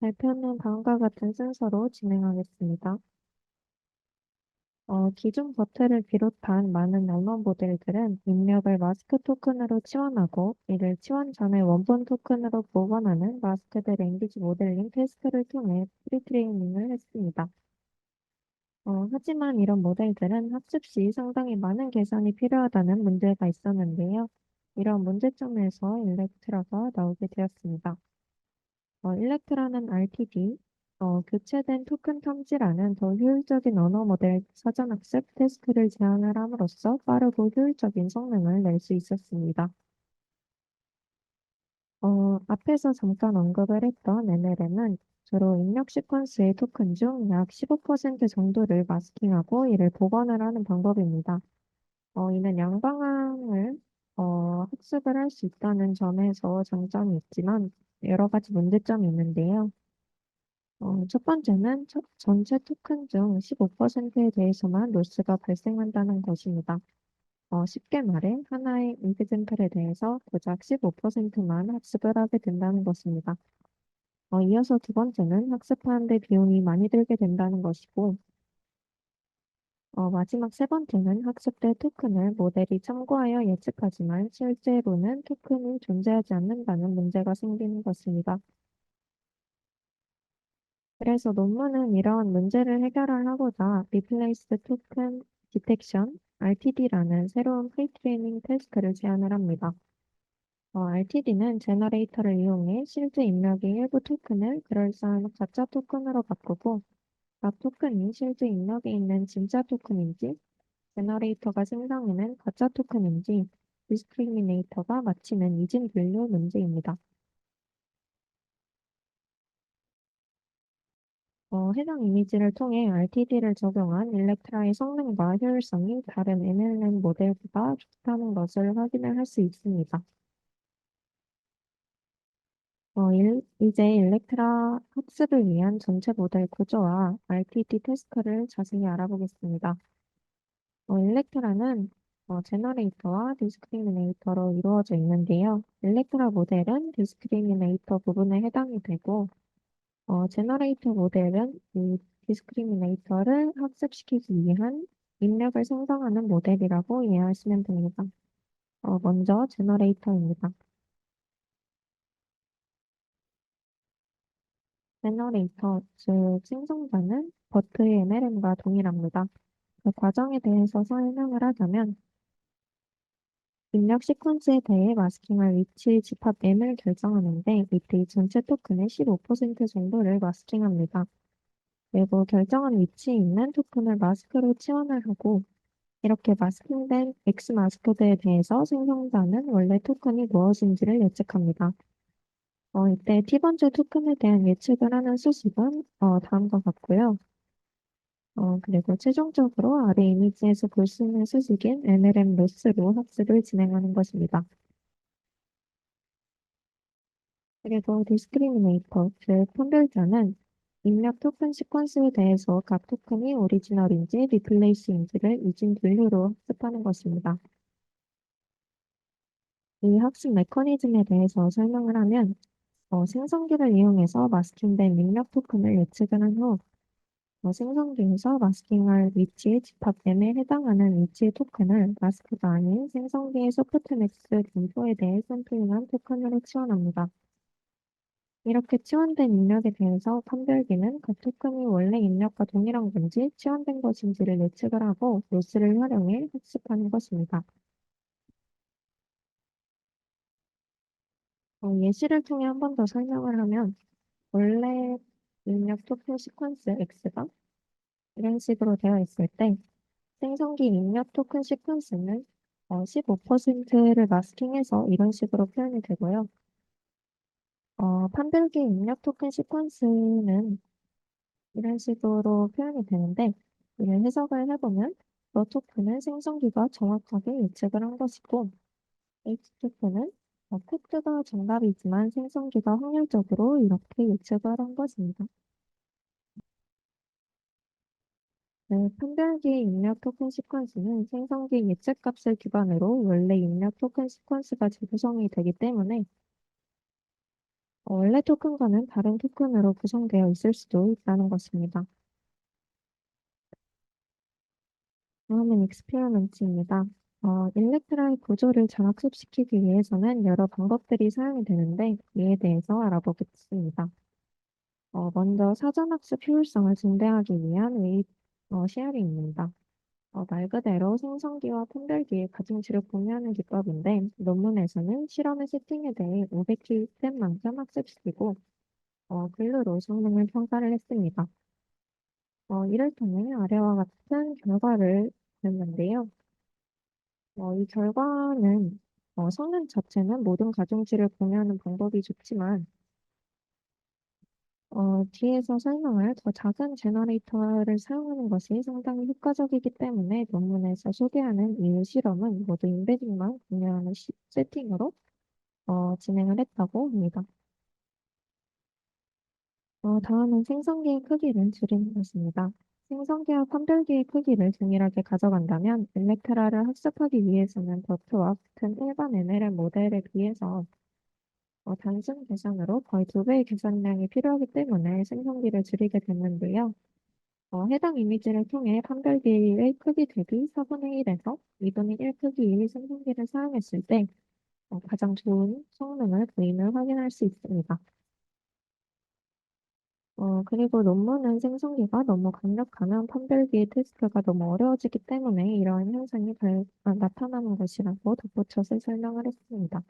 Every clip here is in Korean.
발표는 다음과 같은 순서로 진행하겠습니다. 기존 버트를 비롯한 많은 언어 모델들은 입력을 마스크 토큰으로 치환하고 이를 치환 전에 원본 토큰으로 복원하는 마스크드 랭귀지 모델링 테스트를 통해 프리트레이닝을 했습니다. 하지만 이런 모델들은 학습 시 상당히 많은 계산이 필요하다는 문제가 있었는데요. 이런 문제점에서 일렉트라가 나오게 되었습니다. 일렉트라는 RTD, 교체된 토큰 탐지라는 더 효율적인 언어 모델 사전 학습 태스크를 제안을 함으로써 빠르고 효율적인 성능을 낼 수 있었습니다. 앞에서 잠깐 언급을 했던 NLM은 주로 입력 시퀀스의 토큰 중 약 15% 정도를 마스킹하고 이를 복원을 하는 방법입니다. 이는 양방향을 학습을 할 수 있다는 점에서 장점이 있지만 여러 가지 문제점이 있는데요. 첫 번째는 전체 토큰 중 15%에 대해서만 로스가 발생한다는 것입니다. 쉽게 말해 하나의 인피젠플에 대해서 고작 15%만 학습을 하게 된다는 것입니다. 이어서 두 번째는 학습하는 데 비용이 많이 들게 된다는 것이고, 마지막 세 번째는 학습될 토큰을 모델이 참고하여 예측하지만 실제로는 토큰이 존재하지 않는다는 문제가 생기는 것입니다. 그래서 논문은 이러한 문제를 해결하고자 Replaced Token Detection, RTD라는 새로운 프리트레이닝 테스트를 제안을 합니다. RTD는 제너레이터를 이용해 실제 입력의 일부 토큰을 그럴싸한 가짜 토큰으로 바꾸고 각 토큰이 실제 입력에 있는 진짜 토큰인지 제너레이터가 생성해낸 가짜 토큰인지 디스크리미네이터가 맞히는 이진 분류 문제입니다. 해당 이미지를 통해 RTD를 적용한 일렉트라의 성능과 효율성이 다른 NLM 모델보다 좋다는 것을 확인을 할 수 있습니다. 이제 일렉트라 학습을 위한 전체 모델 구조와 RTD 테스트를 자세히 알아보겠습니다. 일렉트라는 제너레이터와 디스크리미네이터로 이루어져 있는데요. 일렉트라 모델은 디스크리미네이터 부분에 해당이 되고 제너레이터 모델은 이 디스크리미네이터를 학습시키기 위한 입력을 생성하는 모델이라고 이해하시면 됩니다. 먼저 제너레이터입니다. 제너레이터, 즉 생성자는 버트의 MLM과 동일합니다. 그 과정에 대해서 설명을 하자면 입력 시퀀스에 대해 마스킹할 위치 집합 M을 결정하는데 이때 전체 토큰의 15% 정도를 마스킹합니다. 그리고 결정한 위치에 있는 토큰을 마스크로 치환을 하고 이렇게 마스킹된 X 마스크드에 대해서 생성자는 원래 토큰이 무엇인지를 예측합니다. 이때 T번째 토큰에 대한 예측을 하는 수식은 다음과 같고요. 그리고 최종적으로 아래 이미지에서 볼 수 있는 수식인 NLM 로스로 학습을 진행하는 것입니다. 그리고 디스크리미네이터, 즉 판별자는 입력 토큰 시퀀스에 대해서 각 토큰이 오리지널인지 리플레이스인지를 이진 분류로 학습하는 것입니다. 이 학습 메커니즘에 대해서 설명을 하면 생성기를 이용해서 마스킹된 입력 토큰을 예측을 한 후 생성기에서 마스킹할 위치의 집합 M에 해당하는 위치의 토큰을 마스크가 아닌 생성기의 소프트맥스 분포에 대해 샘플링한 토큰으로 치환합니다. 이렇게 치환된 입력에 대해서 판별기는 그 토큰이 원래 입력과 동일한 건지 치환된 것인지를 예측을 하고 로스를 활용해 학습하는 것입니다. 예시를 통해 한 번 더 설명을 하면 원래 입력 토큰 시퀀스 X가 이런 식으로 되어 있을 때 생성기 입력 토큰 시퀀스는 15%를 마스킹해서 이런 식으로 표현이 되고요. 판별기 입력 토큰 시퀀스는 이런 식으로 표현이 되는데 이를 해석을 해보면 러 토큰은 생성기가 정확하게 예측을 한 것이고 H 토큰은 코드가 정답이지만 생성기가 확률적으로 이렇게 예측을 한 것입니다. 네, 판별기의 입력 토큰 시퀀스는 생성기 예측값을 기반으로 원래 입력 토큰 시퀀스가 재구성이 되기 때문에 원래 토큰과는 다른 토큰으로 구성되어 있을 수도 있다는 것입니다. 다음은 익스페리먼트입니다. 일렉트라의 구조를 잘 학습시키기 위해서는 여러 방법들이 사용이 되는데 이에 대해서 알아보겠습니다. 먼저 사전학습 효율성을 증대하기 위한 쉐어링입니다. 말 그대로 생성기와 판별기의 가중치를 공유하는 기법인데 논문에서는 실험의 세팅에 대해 500개 스텝만큼 학습시키고 글루로 성능을 평가를 했습니다. 이를 통해 아래와 같은 결과를 냈는데요. 이 결과는 성능 자체는 모든 가중치를 공유하는 방법이 좋지만 뒤에서 설명할 더 작은 제너레이터를 사용하는 것이 상당히 효과적이기 때문에 논문에서 소개하는 이유 실험은 모두 임베딩만 공유하는 세팅으로 진행을 했다고 합니다. 다음은 생성기의 크기를 줄이는 것입니다. 생성기와 판별기의 크기를 동일하게 가져간다면 일렉트라를 학습하기 위해서는 더트와 같은 일반 NLM 모델에 비해서 단순 계산으로 거의 2배의 계산량이 필요하기 때문에 생성기를 줄이게 됐는데요. 해당 이미지를 통해 판별기의 크기 대비 4분의 1에서 2분의 1 크기의 생성기를 사용했을 때 가장 좋은 성능을 보임을 확인할 수 있습니다. 그리고 논문은 생성기가 너무 강력하면 판별기의 테스트가 너무 어려워지기 때문에 이러한 현상이 나타나는 것이라고 덧붙여서 설명을 했습니다.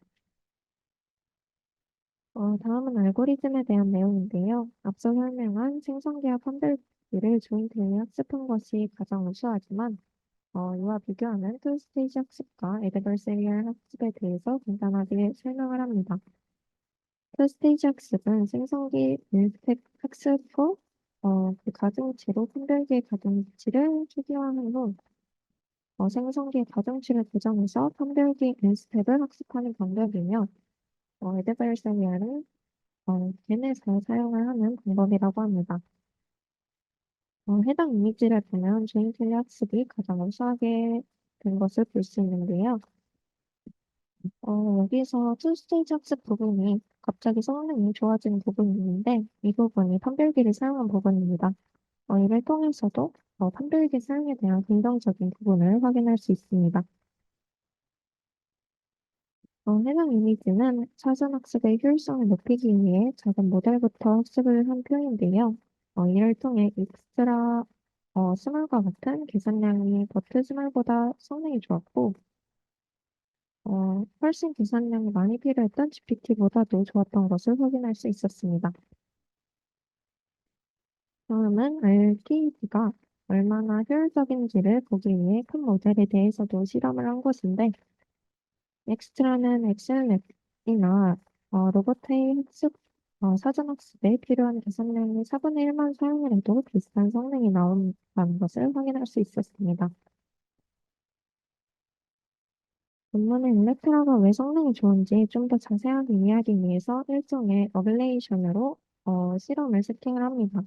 다음은 알고리즘에 대한 내용인데요. 앞서 설명한 생성기와 판별기를 조인트에 학습한 것이 가장 우수하지만 이와 비교하면 투스테이지 학습과 애드버서리얼 학습에 대해서 간단하게 설명을 합니다. 투스테이지 학습은 생성기 밀스텝 학습 후 그 가중치로 판별기의 가중치를 추기화한 후 생성기의 가중치를 고정해서 판별기 밀스텝을 학습하는 방법이며 애드버서리얼은 겐에서 사용을 하는 방법이라고 합니다. 해당 이미지를 보면 조인틀리 학습이 가장 우수하게 된 것을 볼 수 있는데요. 여기서 투스테이지 학습 부분이 갑자기 성능이 좋아지는 부분이 있는데 이 부분이 판별기를 사용한 부분입니다. 이를 통해서도 판별기 사용에 대한 긍정적인 부분을 확인할 수 있습니다. 해당 이미지는 사전 학습의 효율성을 높이기 위해 작은 모델부터 학습을 한 표인데요. 이를 통해 익스트라 스몰과 같은 계산량이 버트 스몰보다 성능이 좋았고 훨씬 계산량이 많이 필요했던 GPT보다도 좋았던 것을 확인할 수 있었습니다. 다음은 RTD가 얼마나 효율적인지를 보기 위해 큰 모델에 대해서도 실험을 한 것인데, 엑스트라는 엑셀랩이나 로봇의 학습, 사전 학습에 필요한 계산량의 4분의 1만 사용을 해도 비슷한 성능이 나온다는 것을 확인할 수 있었습니다. 본문의 일렉트라가 왜 성능이 좋은지 좀 더 자세하게 이해하기 위해서 일종의 어블레이션으로 실험을 세팅을 합니다.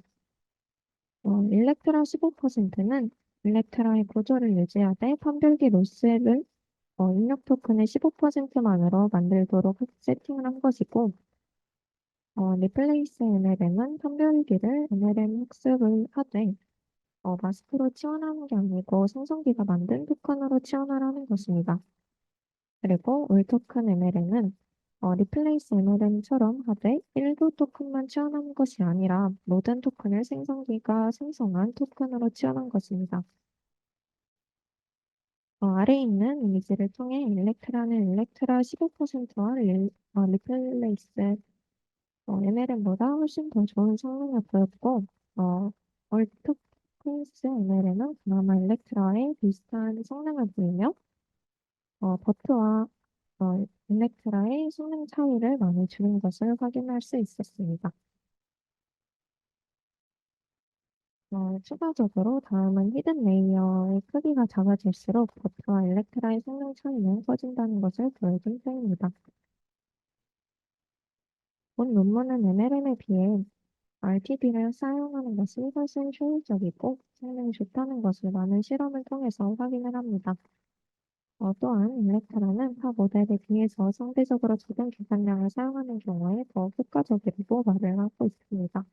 일렉트라 15%는 일렉트라의 구조를 유지하되 판별기 로스를 입력 토큰의 15%만으로 만들도록 세팅을 한 것이고, 리플레이스 NLM은 판별기를 NLM 학습을 하되, 마스크로 치환하는 게 아니고 생성기가 만든 토큰으로 치환을 하는 것입니다. 그리고 올 토큰 MLM은 리플레이스 MLM처럼 하되 일부 토큰만 치환한 것이 아니라 모든 토큰을 생성기가 생성한 토큰으로 치환한 것입니다. 아래에 있는 이미지를 통해 일렉트라는 일렉트라 15%와 리플레이스 MLM보다 훨씬 더 좋은 성능을 보였고 얼토크스 MLM은 그나마 일렉트라에 비슷한 성능을 보이며 버트와 일렉트라의 성능 차이를 많이 줄인 것을 확인할 수 있었습니다. 추가적으로 다음은 히든 레이어의 크기가 작아질수록 버트와 일렉트라의 성능 차이는 커진다는 것을 보여준 표입니다. 본 논문은 MLM에 비해 RTD를 사용하는 것이 훨씬 효율적이고 성능이 좋다는 것을 많은 실험을 통해서 확인을 합니다. 또한 일렉트라는 타 모델에 비해서 상대적으로 적은 계산량을 사용하는 경우에 더 효과적이라고 말을 하고 있습니다.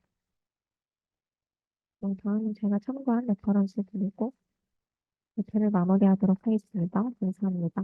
다음은 제가 참고한 레퍼런스 드리고, 대표를 마무리하도록 하겠습니다. 감사합니다.